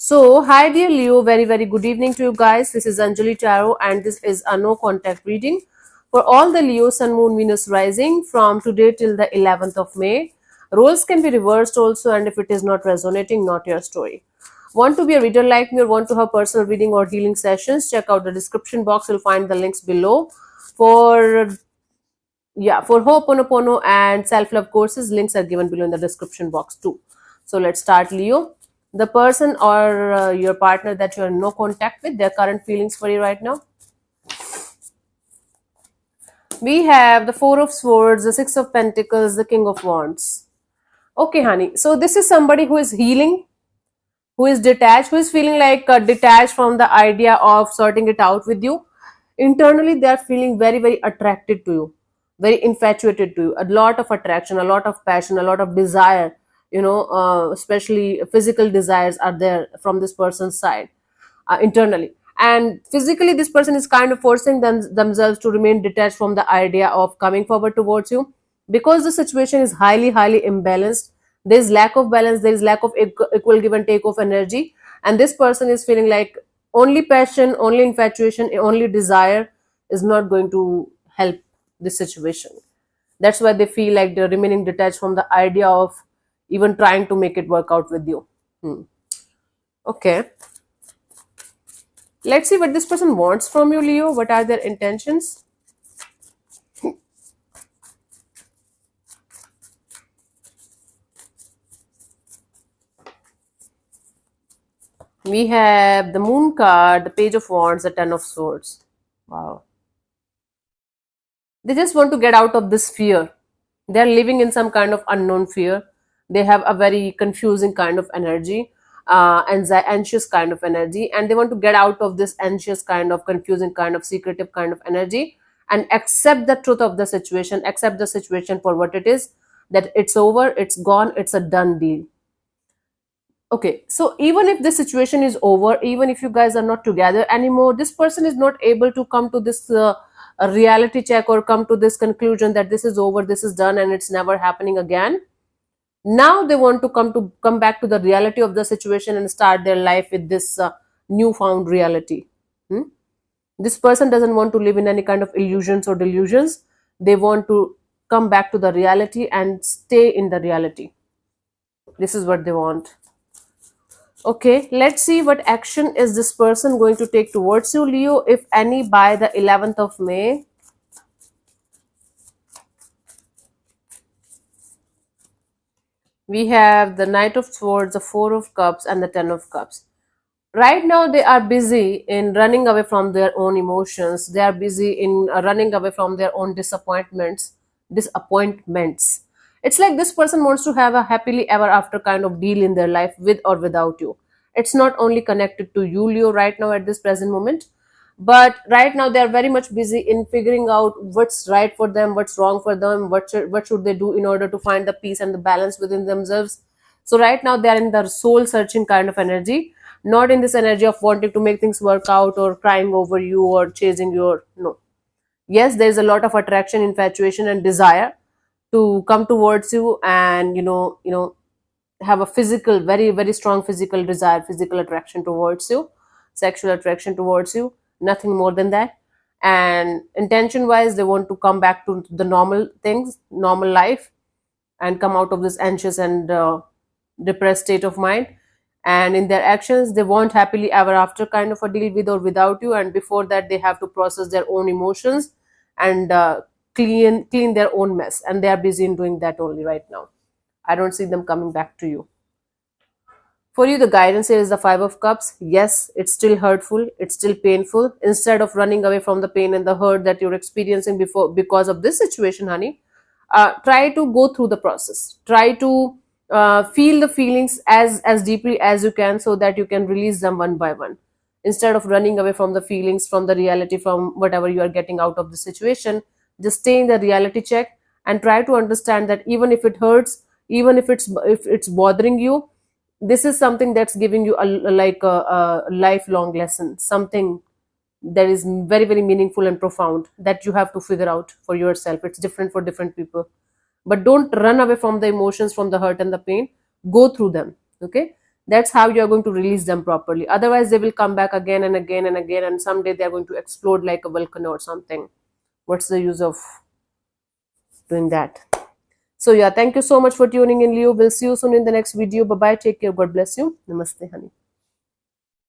So, hi dear Leo, very good evening to you guys. This is Anjali Tarot and this is a no contact reading for all the Leo, Sun, Moon, Venus rising from today till the 11th of May. Roles can be reversed also, and if it is not resonating, not your story. Want to be a reader like me or want to have personal reading or healing sessions? Check out the description box. You'll find the links below. For Ho'oponopono and self-love courses, links are given below in the description box too. So let's start, Leo. The person or your partner that you're in no contact with, their current feelings for you right now. We have the Four of Swords, the Six of Pentacles, the King of Wands. Okay, honey. So this is somebody who is healing, who is detached, who is feeling like detached from the idea of sorting it out with you. Internally, they are feeling very attracted to you, very infatuated to you. A lot of attraction, a lot of passion, a lot of desire. Especially physical desires are there from this person's side internally. And physically, this person is kind of forcing themselves to remain detached from the idea of coming forward towards you because the situation is highly imbalanced. There is lack of balance, there is lack of equal give and take of energy, and this person is feeling like only passion, only infatuation, only desire is not going to help this situation. That's why they feel like they're remaining detached from the idea of even trying to make it work out with you. Okay, let's see what this person wants from you, Leo. What are their intentions? We have the Moon card, the Page of Wands, the Ten of Swords. Wow. They just want to get out of this fear. They're living in some kind of unknown fear. They have a very confusing kind of energy, anxious kind of energy, and they want to get out of this anxious kind of confusing kind of secretive kind of energy and accept the truth of the situation, accept the situation for what it is, that it's over, it's gone, it's a done deal. Okay, so even if the situation is over, even if you guys are not together anymore, this person is not able to come to this a reality check or come to this conclusion that this is over, this is done, and it's never happening again. Now they want to come back to the reality of the situation and start their life with this newfound reality. Hmm? This person doesn't want to live in any kind of illusions or delusions. They want to come back to the reality and stay in the reality. This is what they want. Okay, let's see what action is this person going to take towards you, Leo, if any, by the 11th of May. We have the Knight of Swords, the Four of Cups, and the Ten of Cups. Right now, they are busy in running away from their own emotions. They are busy in running away from their own disappointments. It's like this person wants to have a happily ever after kind of deal in their life with or without you. It's not only connected to you, Leo, right now at this present moment, but right now they are very much busy in figuring out what's right for them, what's wrong for them, what should they do in order to find the peace and the balance within themselves. So right now they are in the soul searching kind of energy, not in this energy of wanting to make things work out or crying over you or chasing your no. Yes, there is a lot of attraction, infatuation, and desire to come towards you, and have a physical, very strong physical desire, physical attraction towards you, sexual attraction towards you, nothing more than that. And intention wise, they want to come back to the normal things, normal life, and come out of this anxious and depressed state of mind. And in their actions, they want happily ever after kind of a deal with or without you, and before that they have to process their own emotions and clean their own mess, and they are busy in doing that only right now. I don't see them coming back to you. For you, the guidance here is the Five of Cups. Yes, it's still hurtful, it's still painful. Instead of running away from the pain and the hurt that you're experiencing before because of this situation, honey, try to go through the process. Try to feel the feelings as deeply as you can, so that you can release them one by one. Instead of running away from the feelings, from the reality, from whatever you are getting out of the situation, just stay in the reality check and try to understand that even if it hurts, even if it's bothering you, this is something that's giving you a lifelong lesson, something that is very meaningful and profound that you have to figure out for yourself. It's different for different people, but don't run away from the emotions, from the hurt and the pain. Go through them. Okay, That's how you're going to release them properly. Otherwise, they will come back again and again and again, and someday they're going to explode like a volcano or something. What's the use of doing that? So, yeah, thank you so much for tuning in, Leo. We'll see you soon in the next video. Bye bye. Take care. God bless you. Namaste, honey.